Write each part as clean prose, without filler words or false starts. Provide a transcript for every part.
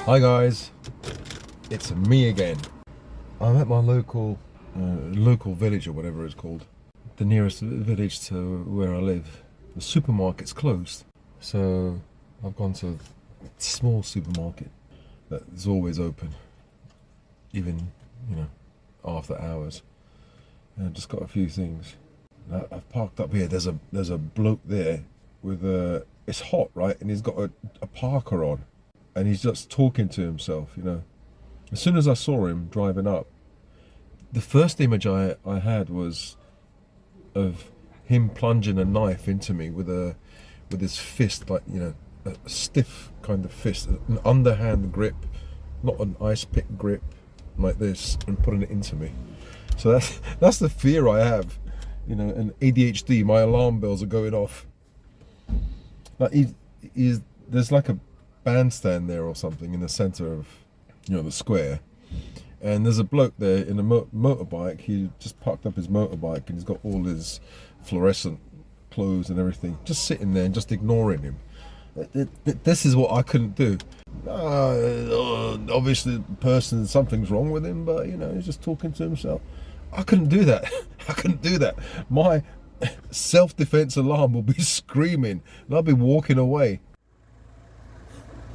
Hi guys, it's me again. I'm at my local village or whatever it's called, the nearest village to where I live. The supermarket's closed, so I've gone to a small supermarket that is always open, even after hours. And I've just got a few things. I've parked up here. There's a bloke there with it's hot, right? And he's got a parka on, and he's just talking to himself. As soon as I saw him driving up, the first image I had was of him plunging a knife into me with his fist, like a stiff kind of fist, an underhand grip, not an ice pick grip like this, and putting it into me. So that's the fear I have, and ADHD. My alarm bells are going off. Like there's like a bandstand there or something in the center of the square, and there's a bloke there in a motorbike. He just parked up his motorbike and he's got all his fluorescent clothes and everything, just sitting there and just ignoring him. This is what I couldn't do. Obviously something's wrong with him, but he's just talking to himself. I couldn't do that. I couldn't do that. My self-defense alarm will be screaming and I'll be walking away.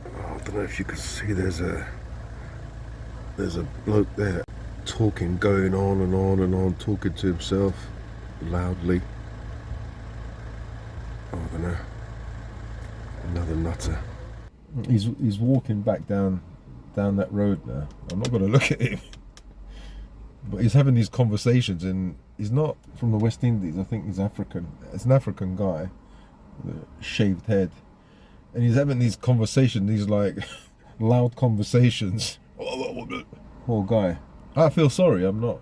I don't know if you can see, there's a bloke there talking, going on and on and on, talking to himself loudly. I don't know. Another nutter. He's walking back down that road now. I'm not going to look at him. But he's having these conversations, and he's not from the West Indies. I think he's African. It's an African guy with a shaved head. And he's having these conversations, these like loud conversations. Poor guy. I feel sorry. I'm not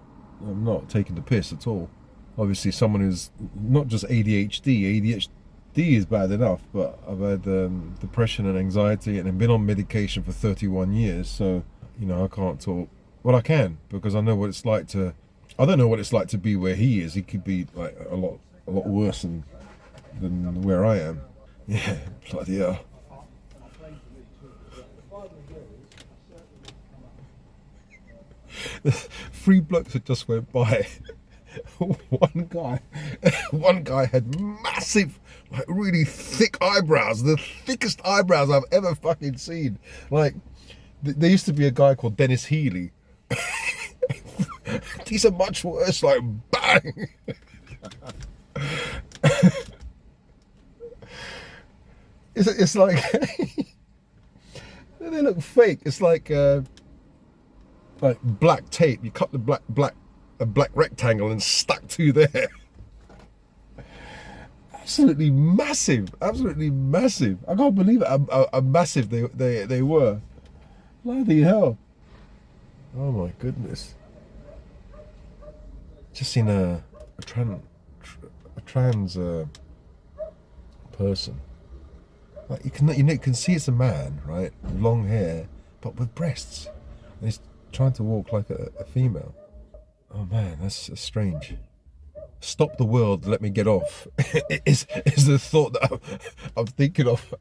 taking the piss at all. Obviously, someone who's not just ADHD. ADHD is bad enough, but I've had depression and anxiety, and I've been on medication for 31 years. So I can't talk. Well, I can, because I know what it's like to. I don't know what it's like to be where he is. He could be like a lot worse than where I am. Yeah, bloody hell. Three blokes that just went by. One guy had massive, like really thick eyebrows, the thickest eyebrows I've ever fucking seen. Like, there used to be a guy called Dennis Healy. These are much worse, like bang. It's like they look fake. It's like black tape. You cut the black rectangle and stuck two there. Absolutely massive. Absolutely massive. I can't believe it. How massive they were. Bloody hell. Oh my goodness. Just seen a trans person. Like you can see it's a man, right? Long hair, but with breasts. And he's trying to walk like a female. Oh man, that's strange. Stop the world, let me get off. is the thought that I'm thinking of.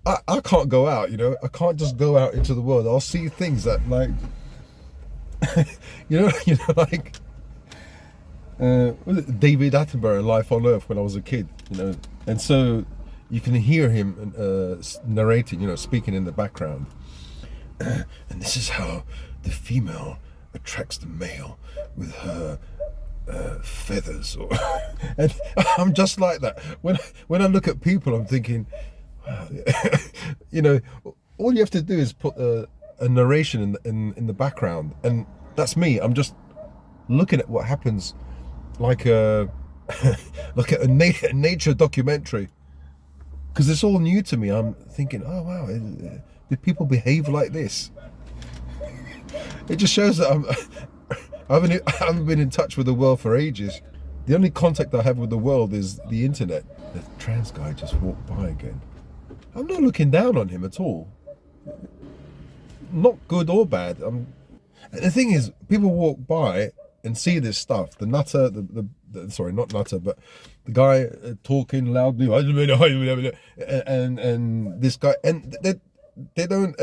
I can't go out, I can't just go out into the world. I'll see things that like, like, was it David Attenborough in Life on Earth when I was a kid, and so you can hear him narrating, speaking in the background. And this is how the female attracts the male with her feathers, and I'm just like that. When I look at people, I'm thinking, all you have to do is put a narration in the background, and that's me. I'm just looking at what happens, like a nature documentary, because it's all new to me. I'm thinking, oh wow, did people behave like this? It just shows that I haven't been in touch with the world for ages. The only contact I have with the world is the internet. The trans guy just walked by again. I'm not looking down on him at all. Not good or bad. The thing is, people walk by and see this stuff. The nutter, the sorry, not nutter, but the guy talking loudly, and this guy, and they don't,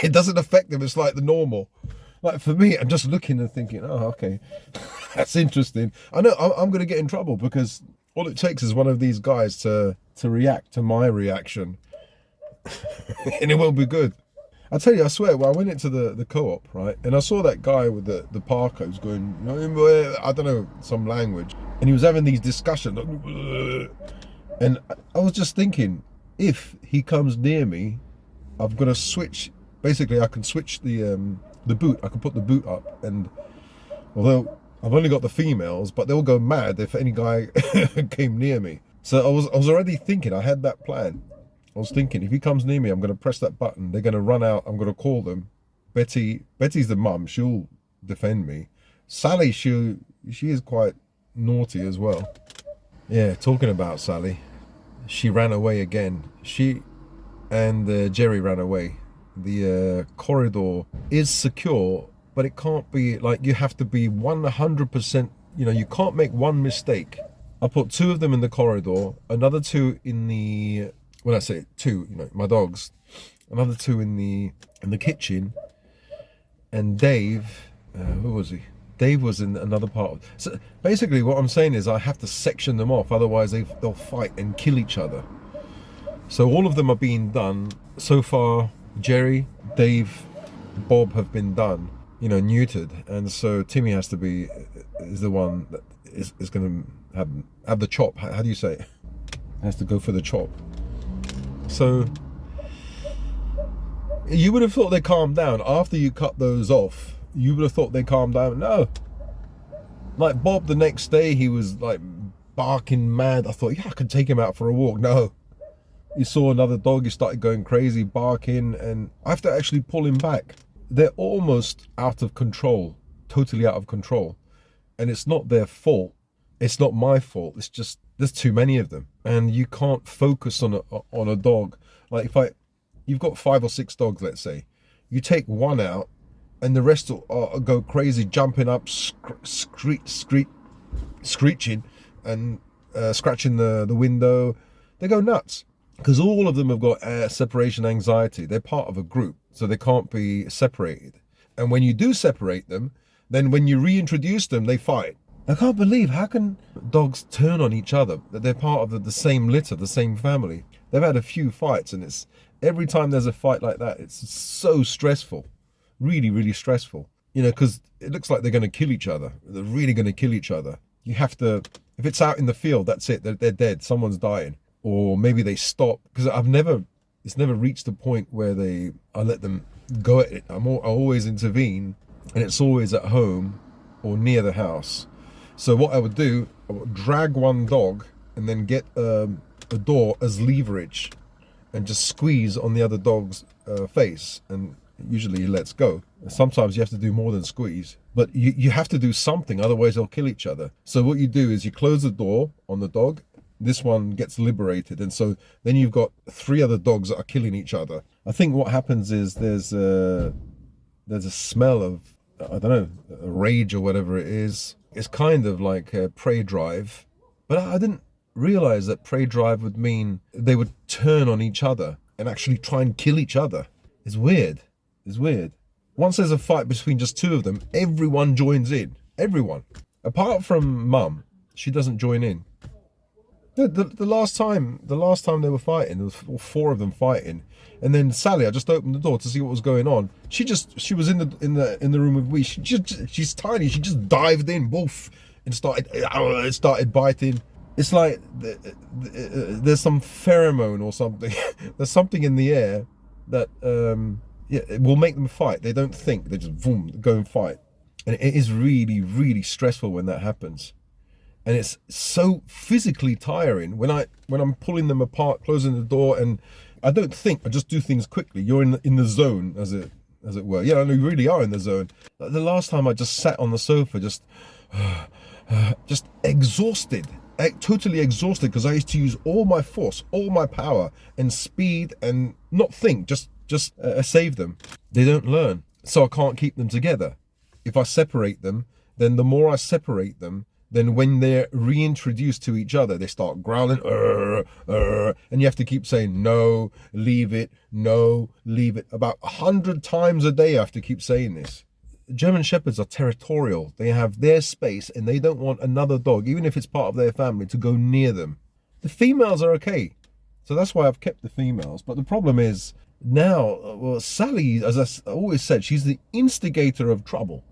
it doesn't affect them. It's like the normal. Like for me, I'm just looking and thinking, oh, okay, that's interesting. I know I'm going to get in trouble because all it takes is one of these guys to react to my reaction, and it won't be good. I tell you, I swear, well, I went into the co-op, right, and I saw that guy with the parka who's going, I don't know, some language, and he was having these discussions, and I was just thinking, if he comes near me, I've got to switch. Basically, I can switch the boot. I can put the boot up, and although I've only got the females, but they'll go mad if any guy came near me. So I was already thinking. I had that plan. I was thinking, if he comes near me, I'm going to press that button. They're going to run out. I'm going to call them. Betty's the mum. She'll defend me. Sally, she is quite naughty as well. Yeah, talking about Sally, she ran away again. She and Jerry ran away. The corridor is secure, but it can't be, like, you have to be 100%, you can't make one mistake. I put 2 of them in the corridor, another 2 in the, when I say 2, my dogs, another 2 in the kitchen, and Dave, who was he? Dave was in another part. So basically what I'm saying is I have to section them off, otherwise they'll fight and kill each other. So all of them are being done. So far, Jerry, Dave, Bob have been done, neutered, and so Timmy is the one that is going to have the chop. How do you say it? Has to go for the chop. So you would have thought they calmed down after you cut those off. You would have thought they calmed down. No. Like Bob, the next day he was like barking mad. I thought, yeah, I could take him out for a walk. No. You saw another dog, he started going crazy, barking, and I have to actually pull him back. They're almost out of control, totally out of control. And it's not their fault. It's not my fault. It's just, there's too many of them. And you can't focus on a dog. Like you've got 5 or 6 dogs, let's say. You take one out, and the rest will go crazy, jumping up, screeching, and scratching the window. They go nuts. Because all of them have got separation anxiety. They're part of a group, so they can't be separated. And when you do separate them, then when you reintroduce them, they fight. I can't believe, how can dogs turn on each other? They're part of the same litter, the same family. They've had a few fights, and it's every time there's a fight like that, it's so stressful. Really, really stressful. Because it looks like they're going to kill each other. They're really going to kill each other. You have to, if it's out in the field, that's it. They're dead. Someone's dying. Or maybe they stop, because it's never reached the point where I let them go at it. I always intervene, and it's always at home or near the house. So what I would do, I would drag one dog and then get a door as leverage and just squeeze on the other dog's face, and usually he lets go. Sometimes you have to do more than squeeze, but you have to do something, otherwise they'll kill each other. So what you do is you close the door on the dog. This one gets liberated, and so then you've got 3 other dogs that are killing each other. I think what happens is there's a smell of, I don't know, a rage or whatever it is. It's kind of like a prey drive, but I didn't realize that prey drive would mean they would turn on each other and actually try and kill each other. It's weird. Once there's a fight between just 2 of them, everyone joins in. Everyone, apart from Mum, she doesn't join in. The last time they were fighting, there was 4 of them fighting, and then Sally, I just opened the door to see what was going on. She was in the room with me. She's tiny. She just dived in, boof, and started biting. It's like there's some pheromone or something. There's something in the air that it will make them fight. They don't think. They just boom, go and fight, and it is really, really stressful when that happens. And it's so physically tiring when I'm pulling them apart, closing the door, and I don't think, I just do things quickly. You're in the zone, as it were. Yeah, I know you really are in the zone. The last time I just sat on the sofa, just exhausted, totally exhausted, because I used to use all my force, all my power and speed, and not think, just save them. They don't learn, so I can't keep them together. If I separate them, then the more I separate them, then when they're reintroduced to each other, they start growling, and you have to keep saying, no, leave it, no, leave it. About 100 times a day I have to keep saying this. German Shepherds are territorial. They have their space and they don't want another dog, even if it's part of their family, to go near them. The females are okay. So that's why I've kept the females. But the problem is now, well, Sally, as I always said, she's the instigator of trouble.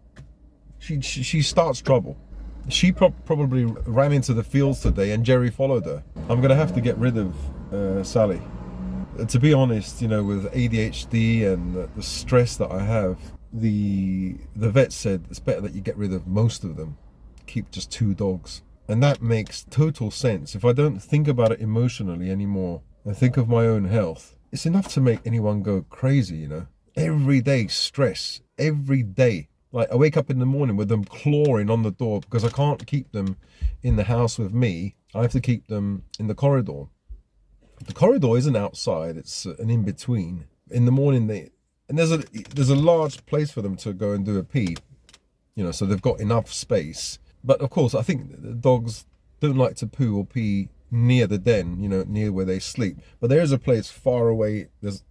She starts trouble. She probably ran into the fields today and Jerry followed her. I'm going to have to get rid of Sally. To be honest, you know, with ADHD and the stress that I have, the vet said it's better that you get rid of most of them. Keep just 2 dogs. And that makes total sense. If I don't think about it emotionally anymore and think of my own health, it's enough to make anyone go crazy, you know. Every day stress, every day. Like I wake up in the morning with them clawing on the door because I can't keep them in the house with me. I have to keep them in the corridor. The corridor isn't outside, it's an in-between. In the morning there's a large place for them to go and do a pee, you know, so they've got enough space. But of course, I think the dogs don't like to poo or pee near the den, you know, near where they sleep. But there is a place far away. There's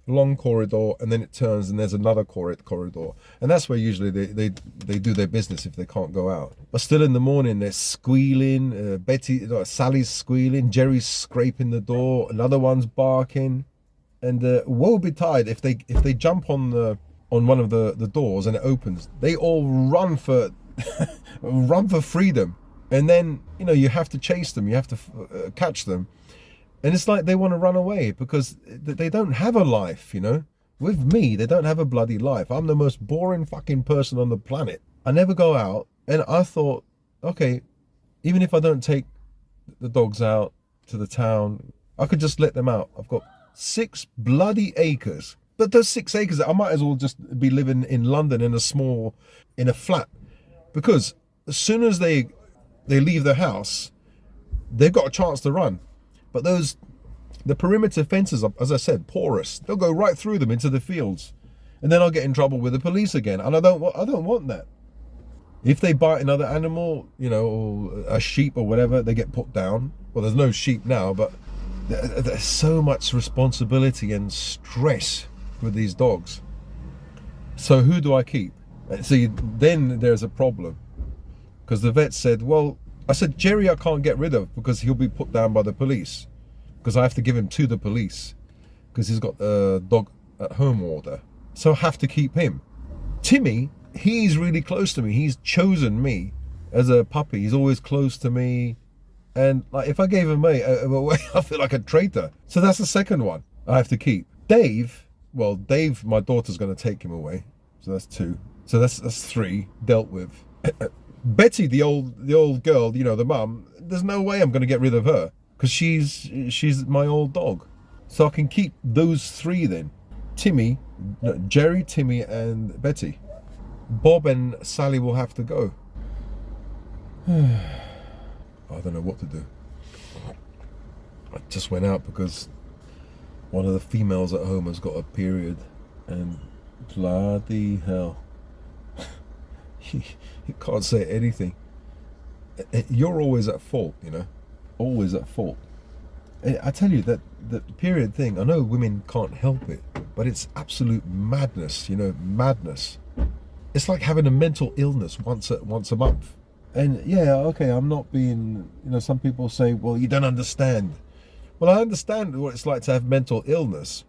a long corridor, and then it turns, and there's another corridor, and that's where usually they do their business if they can't go out. But still, in the morning, they're squealing. Sally's squealing. Jerry's scraping the door. Another one's barking, and woe betide if they jump on one of the doors and it opens. They all run for run for freedom. And then, you know, you have to chase them, you have to catch them. And it's like they want to run away because they don't have a life, you know. With me, they don't have a bloody life. I'm the most boring fucking person on the planet. I never go out. And I thought, okay, even if I don't take the dogs out to the town, I could just let them out. I've got 6 bloody acres. But those 6 acres, I might as well just be living in London in a flat. Because as soon as they leave the house, they've got a chance to run. But the perimeter fences are, as I said, porous. They'll go right through them into the fields, and then I'll get in trouble with the police again. And I don't want that. If they bite another animal, you know, or a sheep or whatever, they get put down. Well, there's no sheep now, but there's so much responsibility and stress with these dogs. So who do I keep? See, then there's a problem. Because the vet said, well, I said, Jerry I can't get rid of because he'll be put down by the police. Because I have to give him to the police. Because he's got a dog at home order. So I have to keep him. Timmy, he's really close to me. He's chosen me as a puppy. He's always close to me. And like, if I gave him away, I feel like a traitor. So that's the second one I have to keep. Dave, my daughter's going to take him away. So that's 2. So that's 3 dealt with. Betty, the old girl, you know, the mum, there's no way I'm going to get rid of her because she's my old dog. So I can keep those 3 then. Jerry, Timmy and Betty. Bob and Sally will have to go. I don't know what to do. I just went out because one of the females at home has got a period and bloody hell. You can't say anything. You're always at fault, you know. Always at fault. I tell you that the period thing, I know women can't help it, but it's absolute madness, you know, madness. It's like having a mental illness once a month. And yeah, okay, I'm not being, you know, some people say, well, you don't understand. Well, I understand what it's like to have mental illness.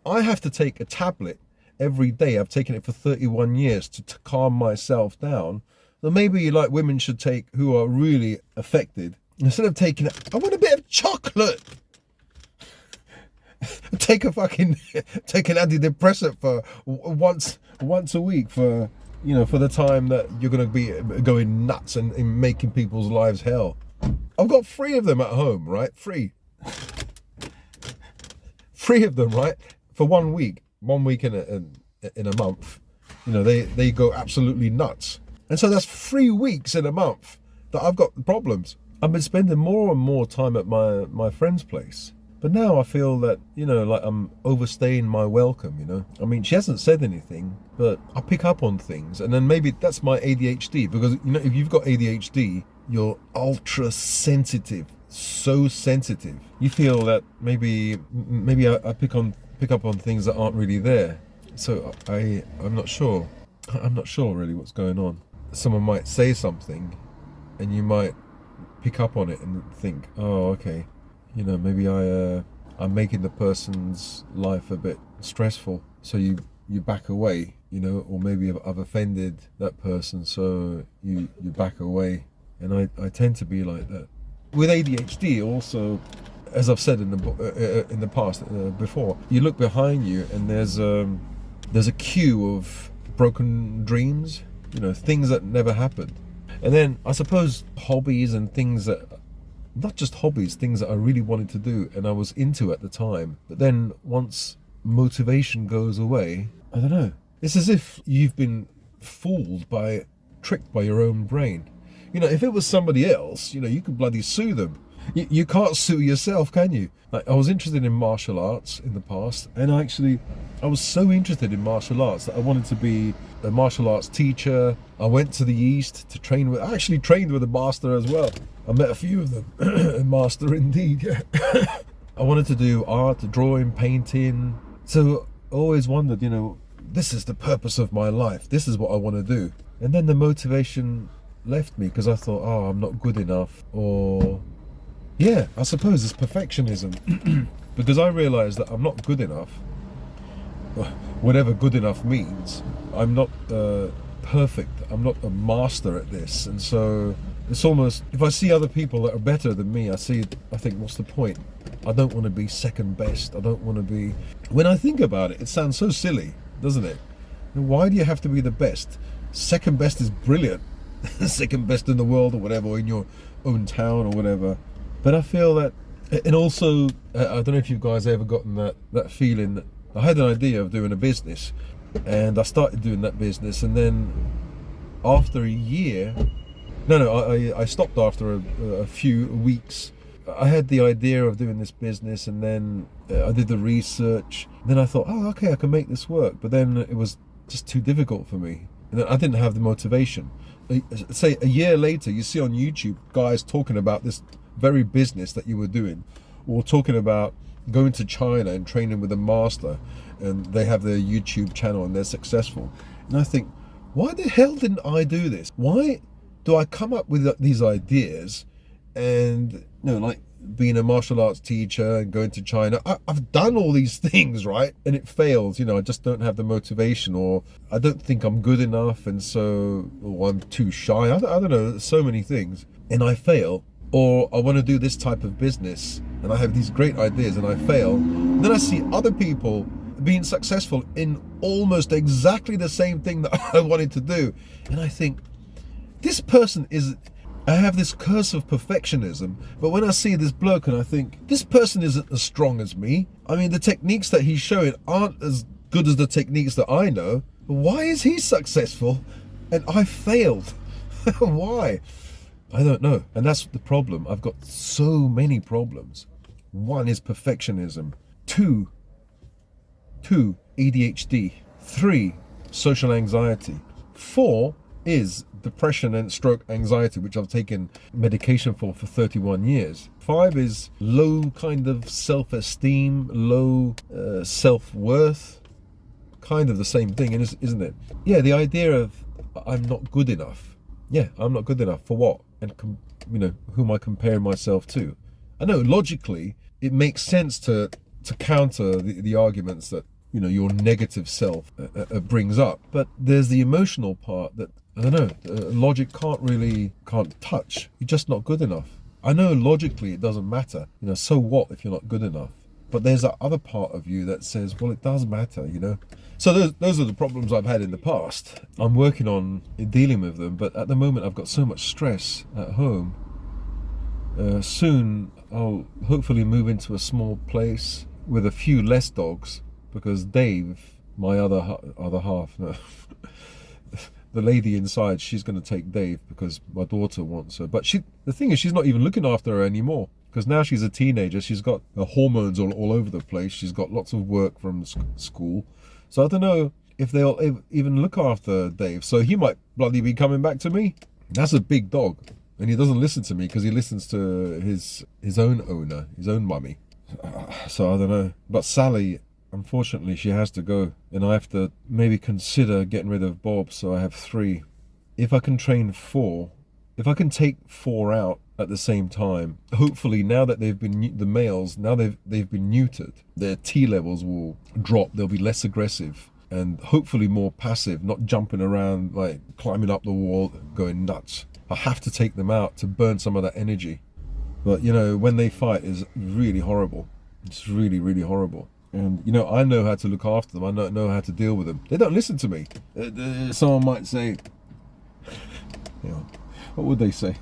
I have to take a tablet every day. I've taken it for 31 years to calm myself down. So maybe like women should take, who are really affected, instead of taking it, I want a bit of chocolate. take an antidepressant for once a week for, you know, for the time that you're going to be going nuts and making people's lives hell. I've got 3 of them at home, right? 3 of them, right? For 1 week. 1 week in a month, you know, they go absolutely nuts. And so that's 3 weeks in a month that I've got problems. I've been spending more and more time at my friend's place. But now I feel that, like I'm overstaying my welcome. I mean, she hasn't said anything, but I pick up on things. And then maybe that's my ADHD, because, if you've got ADHD, you're ultra sensitive, so sensitive. You feel that maybe I pick up on things that aren't really there. So I'm not sure. I'm not sure really what's going on. Someone might say something, and you might pick up on it and think, oh, okay, maybe I'm making the person's life a bit stressful. So you back away, or maybe I've offended that person, so you back away. And I tend to be like that. With ADHD also, as I've said in the past before, you look behind you and there's a queue of broken dreams, things that never happened. And then I suppose hobbies and things that, not just hobbies, things that I really wanted to do and I was into at the time. But then once motivation goes away, I don't know. It's as if you've been tricked by your own brain. If it was somebody else, you could bloody sue them. You can't sue yourself, can you? Like, I was interested in martial arts in the past, and I was so interested in martial arts that I wanted to be a martial arts teacher. I went to the East to train with. I actually trained with a master as well. I met a few of them. A master indeed. Yeah. I wanted to do art, drawing, painting. So I always wondered, this is the purpose of my life. This is what I want to do. And then the motivation left me because I thought, oh, I'm not good enough, or yeah, I suppose it's perfectionism. Because I realized that I'm not good enough, whatever good enough means. I'm not perfect. I'm not a master at this. And so it's almost, if I see other people that are better than me, I think, what's the point? I don't want to be second best. I don't want to be, when I think about it, it sounds so silly, doesn't it? Why do you have to be the best? Second best is brilliant. Second best in the world or whatever, or in your own town or whatever. But I feel that, and also, I don't know if you guys ever gotten that feeling that I had an idea of doing a business, and I started doing that business, and then after a year, I stopped after a few weeks. I had the idea of doing this business, and then I did the research. Then I thought, oh, okay, I can make this work. But then it was just too difficult for me, and I didn't have the motivation. Say a year later, you see on YouTube guys talking about this very business that you were doing, or talking about going to China and training with a master, and they have their YouTube channel and they're successful. And I think, why the hell didn't I do this? Why do I come up with these ideas and, like being a martial arts teacher and going to China? I've done all these things, right? And it fails. I just don't have the motivation, or I don't think I'm good enough, and so, or I'm too shy. I don't know, so many things. And I fail. Or I want to do this type of business and I have these great ideas and I fail. And then I see other people being successful in almost exactly the same thing that I wanted to do. And I think, this person I have this curse of perfectionism, but when I see this bloke and I think, this person isn't as strong as me. I mean, the techniques that he's showing aren't as good as the techniques that I know. Why is he successful and I failed? Why? I don't know. And that's the problem. I've got so many problems. One is perfectionism. Two, ADHD. 3, social anxiety. 4 is depression and stroke anxiety, which I've taken medication for 31 years. 5 is low kind of self-esteem, low self-worth. Kind of the same thing, isn't it? Yeah, the idea of I'm not good enough. Yeah, I'm not good enough for what? And who am I comparing myself to? I know logically it makes sense to counter the arguments that your negative self brings up, but there's the emotional part that I don't know, logic can't touch. You're just not good enough. I know logically it doesn't matter, so what if you're not good enough? But there's that other part of you that says, well, it does matter, So those are the problems I've had in the past. I'm working on dealing with them, but at the moment I've got so much stress at home. Soon I'll hopefully move into a small place with a few less dogs, because Dave, my other half, no, the lady inside, she's going to take Dave because my daughter wants her. But the thing is, she's not even looking after her anymore, because now she's a teenager. She's got hormones all over the place. She's got lots of work from school. So I don't know if they'll even look after Dave. So he might bloody be coming back to me. That's a big dog. And he doesn't listen to me because he listens to his own owner, his own mummy. So I don't know. But Sally, unfortunately, she has to go. And I have to maybe consider getting rid of Bob, so I have 3. If I can train 4, if I can take 4 out at the same time, hopefully now that they've been, the males, now they've been neutered, their T levels will drop. They'll be less aggressive and hopefully more passive, not jumping around, like climbing up the wall, going nuts. I have to take them out to burn some of that energy. But, you know, when they fight is really horrible. It's really, really horrible. And, you know, I know how to look after them. I know how to deal with them. They don't listen to me. Someone might say, you know, what would they say?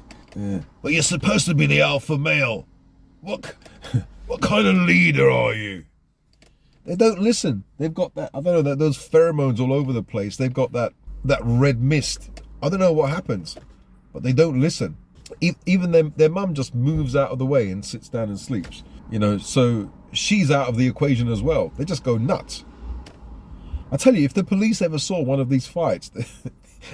Well, you're supposed to be the alpha male. What kind of leader are you? They don't listen. They've got that, I don't know, those pheromones all over the place. They've got that red mist. I don't know what happens, but they don't listen. Even their mum just moves out of the way and sits down and sleeps. You know, so she's out of the equation as well. They just go nuts. I tell you, if the police ever saw one of these fights,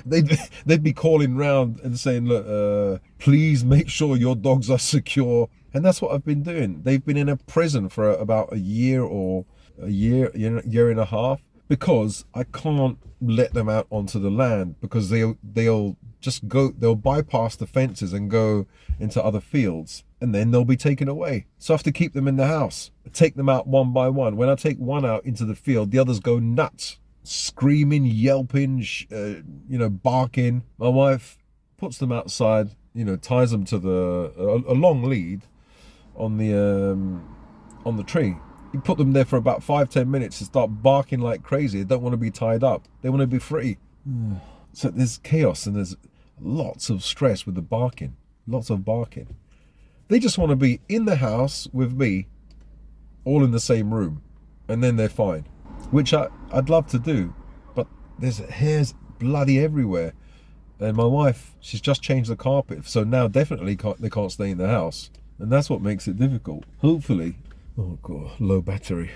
they'd be calling round and saying, look, please make sure your dogs are secure. And that's what I've been doing. They've been in a prison for about a year and a half, because I can't let them out onto the land, because they'll just go, they'll bypass the fences and go into other fields, and then they'll be taken away. So I have to keep them in the house, take them out one by one. When I take one out into the field, the others go nuts, screaming, yelping, you know, barking. My wife puts them outside, you know, ties them to a long lead on the tree. You put them there for about 5-10 minutes and start barking like crazy. They don't want to be tied up. They want to be free. So there's chaos and there's lots of stress with the barking. Lots of barking. They just want to be in the house with me, all in the same room, and then they're fine. Which I'd love to do, but there's hairs bloody everywhere. And my wife, she's just changed the carpet, so now definitely they can't stay in the house. And that's what makes it difficult. Hopefully, oh God, low battery.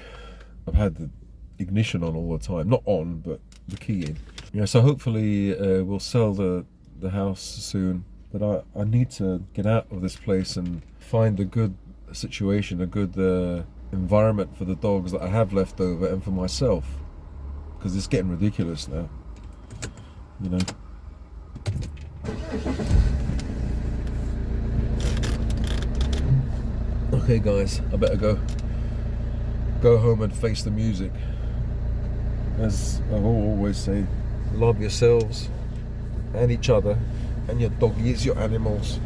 I've had the ignition on all the time. Not on, but the key in. Yeah, so hopefully we'll sell the house soon. But I need to get out of this place and find a good situation, a good environment for the dogs that I have left over and for myself. Because it's getting ridiculous now. You know. Okay guys, I better go home and face the music. As I always say, love yourselves and each other and your doggies, your animals.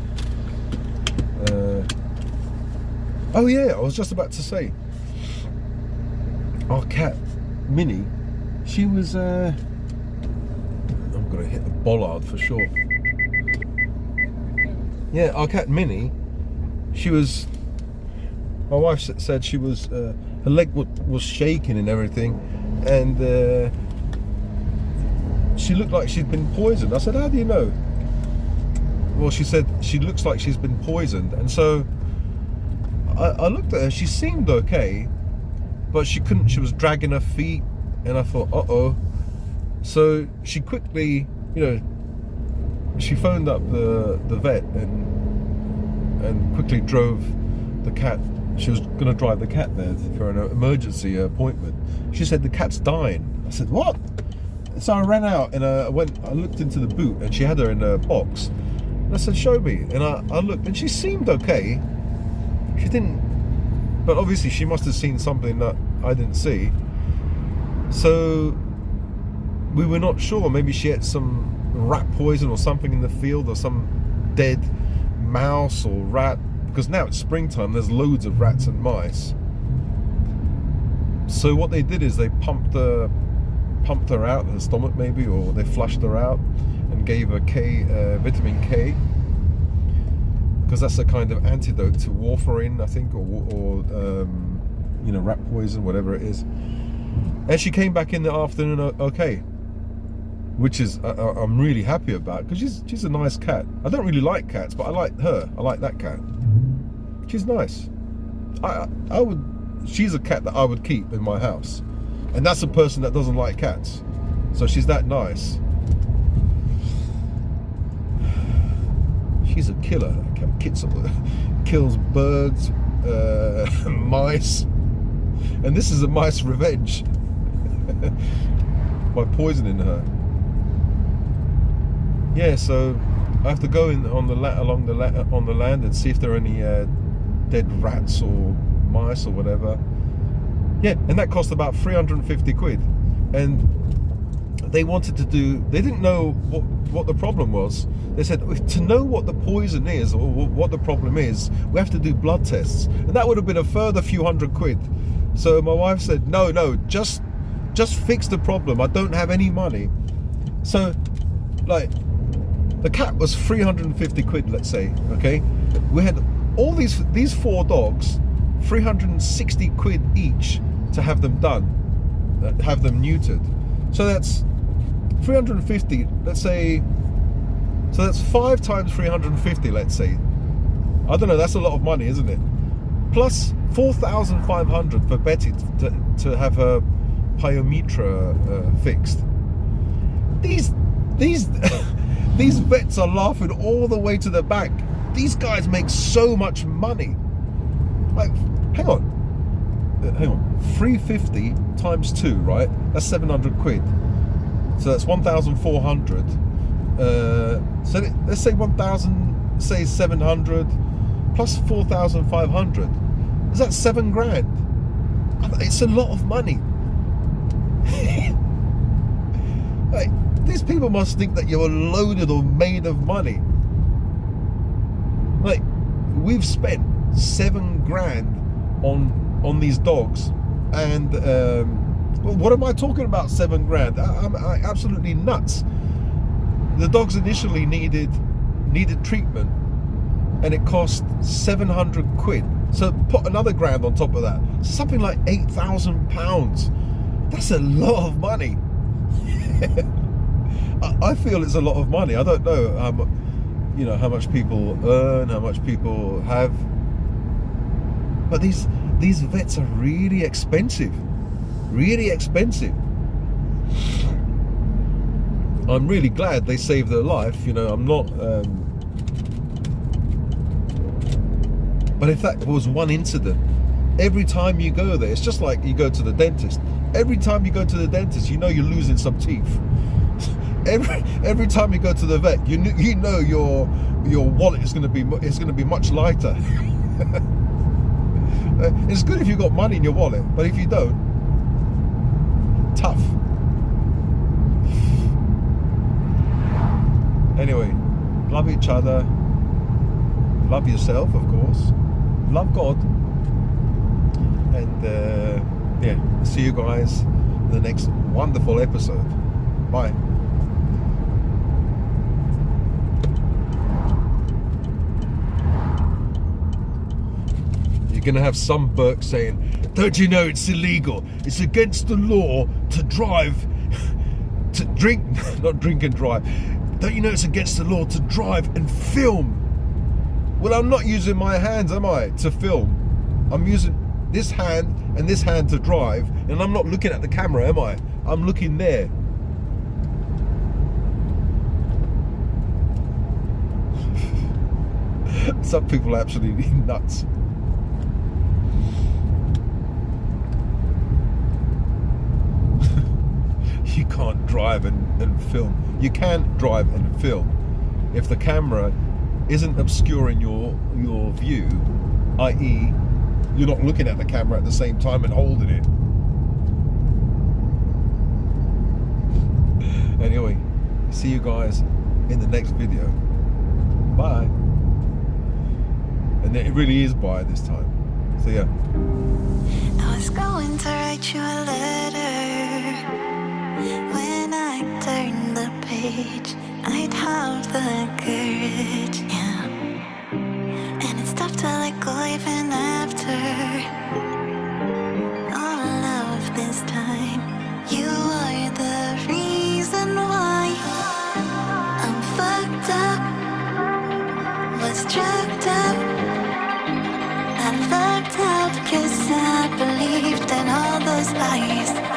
Oh yeah, I was just about to say, our cat Minnie, she was I'm gonna hit the bollard for sure. Yeah, our cat Minnie, she was, my wife said she was, her leg was shaking and everything, and she looked like she'd been poisoned. I said, how do you know? Well, she said she looks like she's been poisoned, and so I looked at her. She seemed okay, but she was dragging her feet, and I thought, uh-oh. So she quickly, you know, she phoned up the vet and quickly drove the cat. She was going to drive the cat there for an emergency appointment. She said the cat's dying. I said, what? So I ran out and I looked into the boot, and she had her in a box. And I said, show me. And I looked, and she seemed okay. She didn't, but obviously she must have seen something that I didn't see. So we were not sure. Maybe she had some rat poison or something in the field, or some dead mouse or rat, because now it's springtime, there's loads of rats and mice. So what they did is they pumped her out, her stomach maybe, or they flushed her out and gave her vitamin K, because that's a kind of antidote to warfarin, I think, or you know, rat poison, whatever it is. And she came back in the afternoon okay, which is I'm really happy about, because she's a nice cat. I don't really like cats, but I like her. I like that cat. She's nice. I would. She's a cat that I would keep in my house, and that's a person that doesn't like cats. So she's that nice. She's a killer. That cat kills birds, mice, and this is a mice revenge by poisoning her. Yeah, so I have to go in on the land and see if there are any dead rats or mice or whatever. Yeah, and that cost about 350 quid. And they wanted to do, they didn't know what the problem was. They said, to know what the poison is or what the problem is, we have to do blood tests. And that would have been a further few hundred quid. So my wife said, no, just fix the problem. I don't have any money. So, like, the cat was 350 quid, let's say, okay? We had all these 4 dogs, 360 quid each to have them done, have them neutered. So that's 350, let's say, so that's 5 times 350, let's say. I don't know, that's a lot of money, isn't it? Plus 4,500 for Betty to have her pyometra fixed. These these vets are laughing all the way to the bank. These guys make so much money. Like, hang on, 350 times 2, right? That's 700 quid. So that's 1,400. So let's say 1,000, say 700 plus 4,500. Is that 7 grand? It's a lot of money. Like, these people must think that you're loaded or made of money. Like, we've spent 7 grand on these dogs, and what am I talking about? 7 grand? I'm absolutely nuts. The dogs initially needed treatment, and it cost 700 quid. So put another grand on top of that, something like £8,000. That's a lot of money. I feel it's a lot of money. I don't know how much people earn, how much people have, but these vets are really expensive. I'm really glad they saved their life. I'm not. But if that was one incident, every time you go there, it's just like you go to the dentist. Every time you go to the dentist, you're losing some teeth. Every time you go to the vet, you know your wallet is going to be much lighter. It's good if you've got money in your wallet, but if you don't, tough. Anyway, love each other, love yourself, of course, love God, and yeah, see you guys in the next wonderful episode. Bye. You're gonna have some Burke saying, "Don't you know it's illegal? It's against the law to drive, to drink, not drink and drive. Don't you know it's against the law to drive and film?" Well, I'm not using my hands, am I, to film? I'm using this hand and this hand to drive, and I'm not looking at the camera, am I? I'm looking there. Some people are absolutely nuts. You can't drive and film. You can drive and film if the camera isn't obscuring your view, i.e. you're not looking at the camera at the same time and holding it. Anyway, see you guys in the next video. Bye. And it really is bye this time. So yeah. I was going to write you a letter. When I turn the page, I'd have the courage, yeah. And it's tough to let go even after all of this time. You are the reason why I'm fucked up, was jacked up. was lies.